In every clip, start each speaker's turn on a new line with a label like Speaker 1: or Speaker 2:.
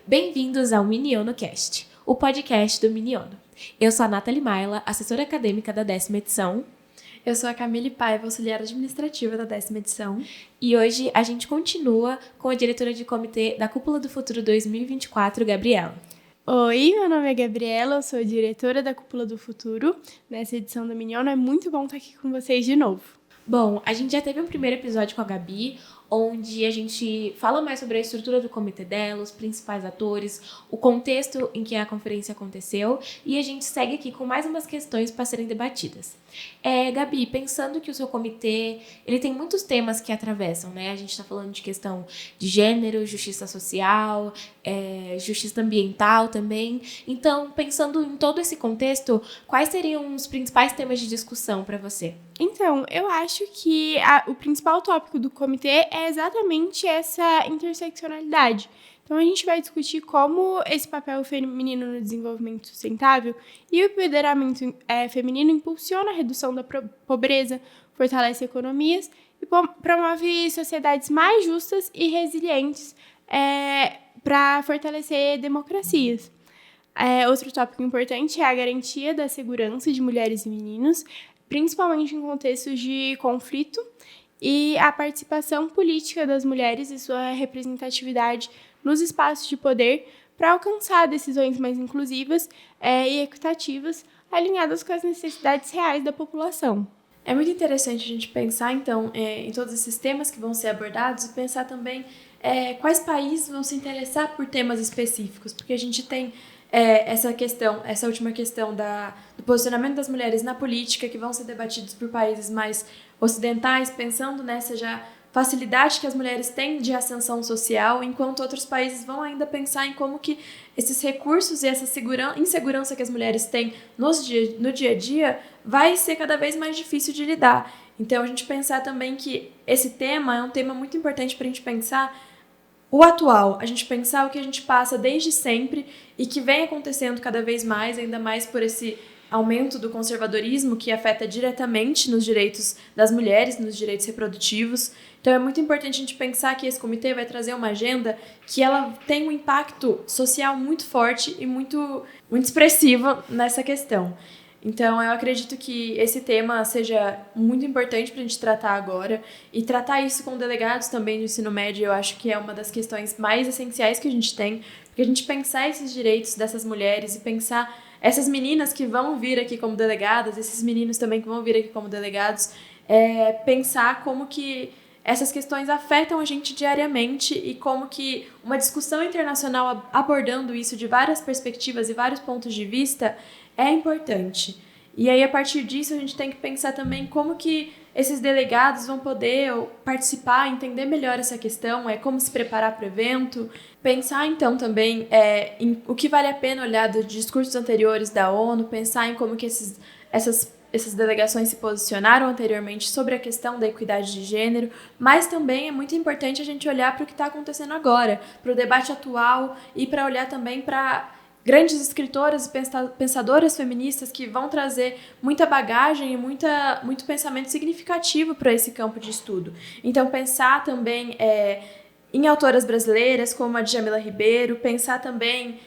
Speaker 1: Bem-vindos ao MiniOnoCast, o podcast do MiniOno. Eu sou a Nathalie Maila, assessora acadêmica da 10ª edição.
Speaker 2: Eu sou a Camille Paiva, auxiliar administrativa da 10ª edição.
Speaker 1: E hoje a gente continua com a diretora de comitê da Cúpula do Futuro 2024, Gabriela.
Speaker 3: Oi, meu nome é Gabriela, eu sou diretora da Cúpula do Futuro. Nessa edição do MiniOno é muito bom estar aqui com vocês de novo.
Speaker 1: Bom, a gente já teve um primeiro episódio com a Gabi, onde a gente fala mais sobre a estrutura do comitê dela, os principais atores, o contexto em que a conferência aconteceu, e a gente segue aqui com mais umas questões para serem debatidas. Gabi, pensando que o seu comitê, ele tem muitos temas que atravessam, né? A gente está falando de questão de gênero, justiça social, justiça ambiental também. Então, pensando em todo esse contexto, quais seriam os principais temas de discussão para você?
Speaker 3: Então, eu acho que o principal tópico do comitê é exatamente essa interseccionalidade. Então, a gente vai discutir como esse papel feminino no desenvolvimento sustentável e o empoderamento feminino impulsiona a redução da pobreza, fortalece economias e promove sociedades mais justas e resilientes para fortalecer democracias. Outro tópico importante é a garantia da segurança de mulheres e meninos, principalmente em contextos de conflito, e a participação política das mulheres e sua representatividade nos espaços de poder para alcançar decisões mais inclusivas e equitativas, alinhadas com as necessidades reais da população.
Speaker 2: É muito interessante a gente pensar, então, em todos esses temas que vão ser abordados e pensar também quais países vão se interessar por temas específicos, porque a gente tem essa última questão do posicionamento das mulheres na política, que vão ser debatidos por países mais ocidentais, pensando nessa já facilidade que as mulheres têm de ascensão social, enquanto outros países vão ainda pensar em como que esses recursos e essa insegurança que as mulheres têm no dia a dia vai ser cada vez mais difícil de lidar. Então, a gente pensar também que esse tema é um tema muito importante para a gente pensar o atual, a gente pensar o que a gente passa desde sempre e que vem acontecendo cada vez mais, ainda mais por esse aumento do conservadorismo que afeta diretamente nos direitos das mulheres, nos direitos reprodutivos. Então é muito importante a gente pensar que esse comitê vai trazer uma agenda que ela tem um impacto social muito forte e muito expressivo nessa questão. Então, eu acredito que esse tema seja muito importante para a gente tratar agora, e tratar isso com delegados também do ensino médio, eu acho que é uma das questões mais essenciais que a gente tem, porque a gente pensar esses direitos dessas mulheres e pensar essas meninas que vão vir aqui como delegadas, esses meninos também que vão vir aqui como delegados, pensar como que essas questões afetam a gente diariamente e como que uma discussão internacional abordando isso de várias perspectivas e vários pontos de vista é importante. E aí, a partir disso, a gente tem que pensar também como que esses delegados vão poder participar, entender melhor essa questão, como se preparar para o evento. Pensar, então, também em o que vale a pena olhar dos discursos anteriores da ONU, pensar em como que essas delegações se posicionaram anteriormente sobre a questão da equidade de gênero, mas também é muito importante a gente olhar para o que está acontecendo agora, para o debate atual e para olhar também para grandes escritoras e pensadoras feministas que vão trazer muita bagagem e muito pensamento significativo para esse campo de estudo. Então, pensar também em autoras brasileiras como a Djamila Ribeiro, pensar também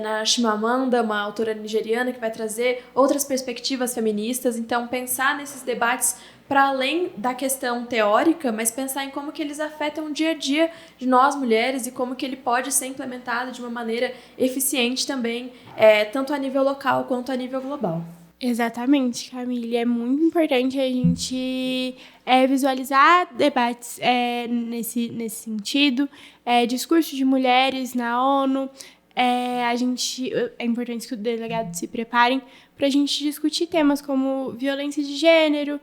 Speaker 2: na Chimamanda, uma autora nigeriana que vai trazer outras perspectivas feministas. Então, pensar nesses debates para além da questão teórica, mas pensar em como que eles afetam o dia a dia de nós mulheres e como que ele pode ser implementado de uma maneira eficiente também, tanto a nível local quanto a nível global.
Speaker 3: Exatamente, Camille. É muito importante a gente visualizar debates nesse sentido, discursos de mulheres na ONU. É importante que os delegados se preparem para a gente discutir temas como violência de gênero,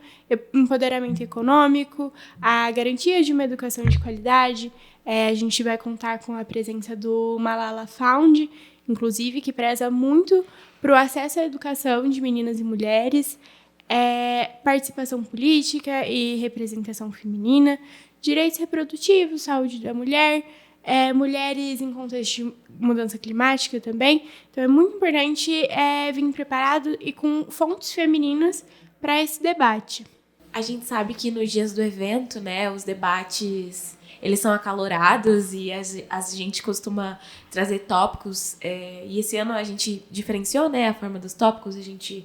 Speaker 3: empoderamento econômico, a garantia de uma educação de qualidade. A gente vai contar com a presença do Malala Fund, inclusive, que preza muito para o acesso à educação de meninas e mulheres, participação política e representação feminina, direitos reprodutivos, saúde da mulher, mulheres em contexto de mudança climática também. Então, é muito importante vir preparado e com fontes femininas para esse debate.
Speaker 1: A gente sabe que nos dias do evento, né, os debates eles são acalorados e a gente costuma trazer tópicos. E esse ano a gente diferenciou, né, a forma dos tópicos, a gente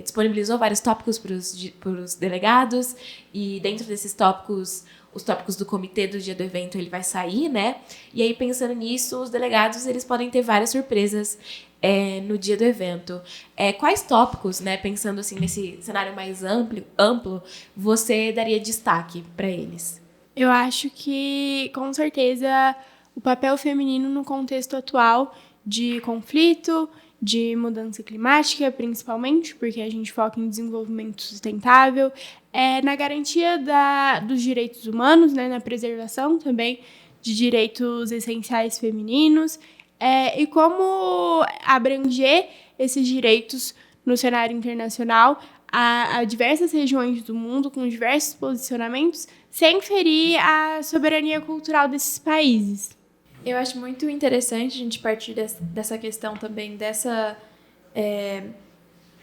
Speaker 1: disponibilizou vários tópicos para os delegados, e dentro desses tópicos, os tópicos do comitê do dia do evento, ele vai sair, né? E aí, pensando nisso, os delegados, eles podem ter várias surpresas no dia do evento. Quais tópicos, né, pensando assim nesse cenário mais amplo, você daria destaque para eles?
Speaker 3: Eu acho que, com certeza, o papel feminino no contexto atual de conflito, de mudança climática, principalmente, porque a gente foca em desenvolvimento sustentável, na garantia dos direitos humanos, né, na preservação também de direitos essenciais femininos, e como abranger esses direitos no cenário internacional a diversas regiões do mundo, com diversos posicionamentos, sem ferir a soberania cultural desses países.
Speaker 2: Eu acho muito interessante a gente partir dessa questão também, dessa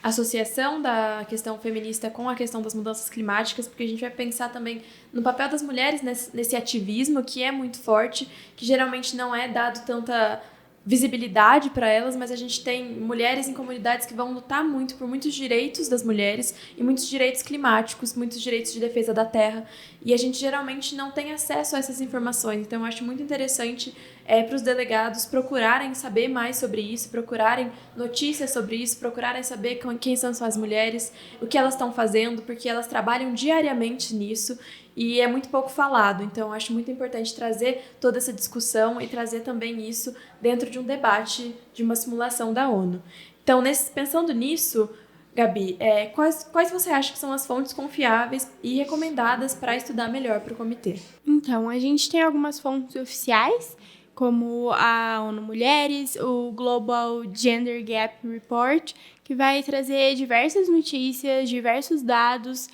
Speaker 2: associação da questão feminista com a questão das mudanças climáticas, porque a gente vai pensar também no papel das mulheres nesse ativismo, que é muito forte, que geralmente não é dado tanta visibilidade para elas, mas a gente tem mulheres em comunidades que vão lutar muito por muitos direitos das mulheres e muitos direitos climáticos, muitos direitos de defesa da terra, e a gente geralmente não tem acesso a essas informações. Então eu acho muito interessante para os delegados procurarem saber mais sobre isso, procurarem notícias sobre isso, procurarem saber quem são as mulheres, o que elas estão fazendo, porque elas trabalham diariamente nisso e é muito pouco falado. Então, eu acho muito importante trazer toda essa discussão e trazer também isso dentro de um debate, de uma simulação da ONU. Então, pensando nisso, Gabi, quais você acha que são as fontes confiáveis e recomendadas para estudar melhor para o comitê?
Speaker 3: Então, a gente tem algumas fontes oficiais, como a ONU Mulheres, o Global Gender Gap Report, que vai trazer diversas notícias, diversos dados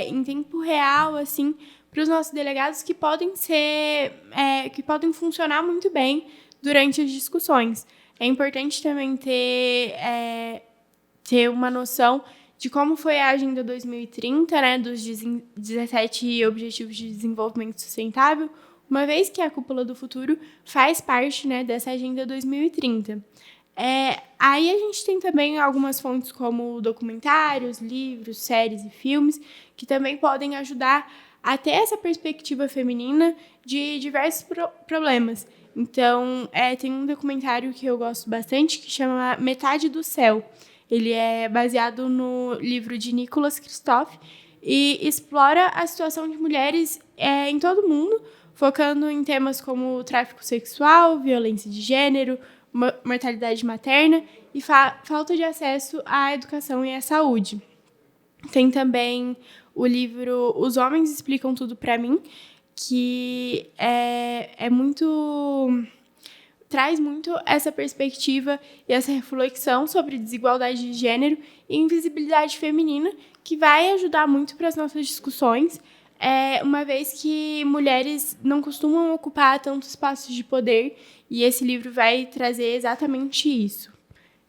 Speaker 3: em tempo real, assim, para os nossos delegados, que podem funcionar muito bem durante as discussões. É importante também ter uma noção de como foi a Agenda 2030, né, dos 17 Objetivos de Desenvolvimento Sustentável, uma vez que a Cúpula do Futuro faz parte, né, dessa Agenda 2030. Aí a gente tem também algumas fontes como documentários, livros, séries e filmes, que também podem ajudar a ter essa perspectiva feminina de diversos problemas. Então, tem um documentário que eu gosto bastante, que chama Metade do Céu. Ele é baseado no livro de Nicholas Kristof e explora a situação de mulheres em todo o mundo, focando em temas como tráfico sexual, violência de gênero, mortalidade materna e falta de acesso à educação e à saúde. Tem também o livro Os Homens Explicam Tudo Pra Mim, que traz muito essa perspectiva e essa reflexão sobre desigualdade de gênero e invisibilidade feminina, que vai ajudar muito para as nossas discussões, uma vez que mulheres não costumam ocupar tantos espaços de poder, e esse livro vai trazer exatamente isso.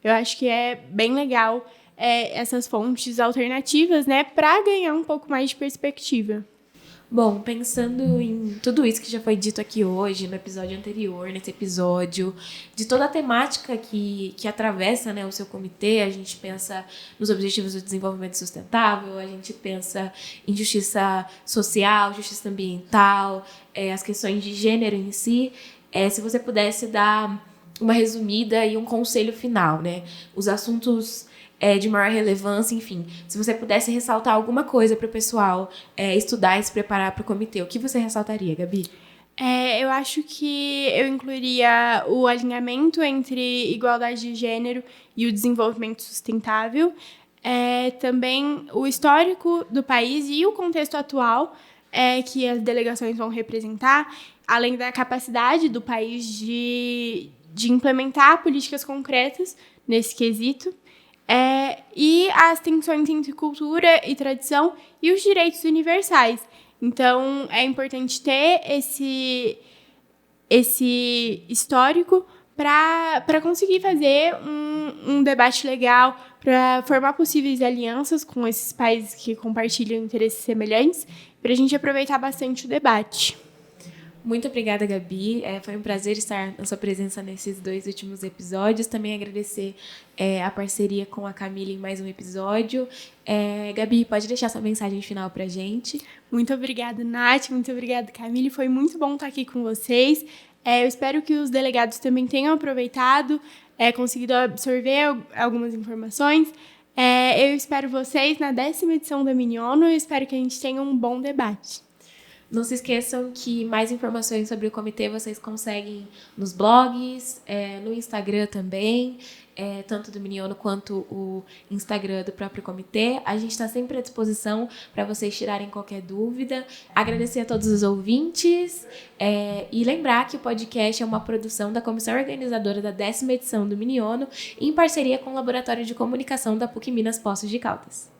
Speaker 3: Eu acho que é bem legal essas fontes alternativas, né, para ganhar um pouco mais de perspectiva.
Speaker 1: Bom, pensando em tudo isso que já foi dito aqui hoje, no episódio anterior, nesse episódio, de toda a temática que atravessa, né, o seu comitê, a gente pensa nos Objetivos do Desenvolvimento Sustentável, a gente pensa em justiça social, justiça ambiental, as questões de gênero em si. Se você pudesse dar uma resumida e um conselho final, né, os assuntos de maior relevância, enfim. Se você pudesse ressaltar alguma coisa para o pessoal estudar e se preparar para o comitê, o que você ressaltaria, Gabi?
Speaker 3: Eu acho que eu incluiria o alinhamento entre igualdade de gênero e o desenvolvimento sustentável, também o histórico do país e o contexto atual que as delegações vão representar, além da capacidade do país de implementar políticas concretas nesse quesito, e as tensões entre cultura e tradição e os direitos universais. Então, é importante ter esse histórico para conseguir fazer um debate legal, para formar possíveis alianças com esses países que compartilham interesses semelhantes, para a gente aproveitar bastante o debate.
Speaker 1: Muito obrigada, Gabi. Foi um prazer estar na sua presença nesses 2 últimos episódios. Também agradecer a parceria com a Camille em mais um episódio. Gabi, pode deixar sua mensagem final pra gente.
Speaker 3: Muito obrigada, Nath. Muito obrigada, Camille. Foi muito bom estar aqui com vocês. Eu espero que os delegados também tenham aproveitado, conseguido absorver algumas informações. Eu espero vocês na 10ª edição da Miniono e espero que a gente tenha um bom debate.
Speaker 1: Não se esqueçam que mais informações sobre o comitê vocês conseguem nos blogs, no Instagram também, tanto do Miniono quanto o Instagram do próprio comitê. A gente está sempre à disposição para vocês tirarem qualquer dúvida. Agradecer a todos os ouvintes e lembrar que o podcast é uma produção da comissão organizadora da 10ª edição do Miniono, em parceria com o Laboratório de Comunicação da PUC Minas Poços de Caldas.